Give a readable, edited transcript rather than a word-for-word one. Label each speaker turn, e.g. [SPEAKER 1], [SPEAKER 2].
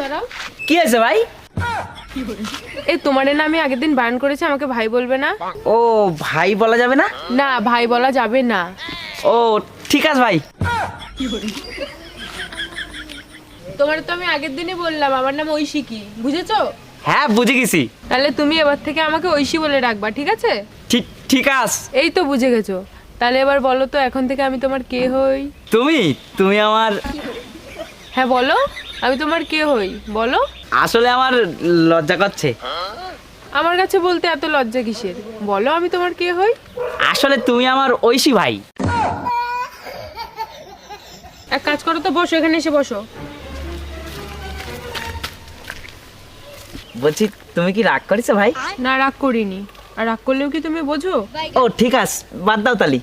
[SPEAKER 1] দাঁড়াও।
[SPEAKER 2] কি হয়েছে ভাই?
[SPEAKER 1] এই তোমারে না আমি আগের দিন বারণ করেছি আমাকে ভাই বলবে না।
[SPEAKER 2] ও ভাই বলা যাবে না?
[SPEAKER 1] না ভাই বলা যাবে না।
[SPEAKER 2] ও ঠিক আছে ভাই।
[SPEAKER 1] তোমার তো আমি আগের দিনই বললাম আমার নাম ঐশিকি, বুঝেছো?
[SPEAKER 2] হ্যাঁ বুঝে গেছি।
[SPEAKER 1] তাহলে তুমি এবার থেকে আমাকে ঐশী বলে ডাকবা, ঠিক আছে?
[SPEAKER 2] ঠিক ঠিক আছে।
[SPEAKER 1] এই তো বুঝে গেছো। তাহলে এবার বলো তো এখন থেকে আমি তোমার কে হই?
[SPEAKER 2] তুমি তুমি আমার
[SPEAKER 1] হ্যাঁ বলো, আমি তোমার কে হই বলো।
[SPEAKER 2] আসলে আমার লজ্জা করছে।
[SPEAKER 1] আমার কাছে বলতে এত লজ্জা কিসের? বলো আমি তোমার কে হই।
[SPEAKER 2] আসলে তুমি আমার ঐশী ভাই।
[SPEAKER 1] এক কাজ করো তো, বসো, এখানে এসে বসো।
[SPEAKER 2] বলছি তুমি কি রাগ করেছো ভাই?
[SPEAKER 1] না রাগ করিনি, আর রাগ করলেও কি তুমি বোঝো?
[SPEAKER 2] ও ঠিক আছে, বাদ দাও তালি।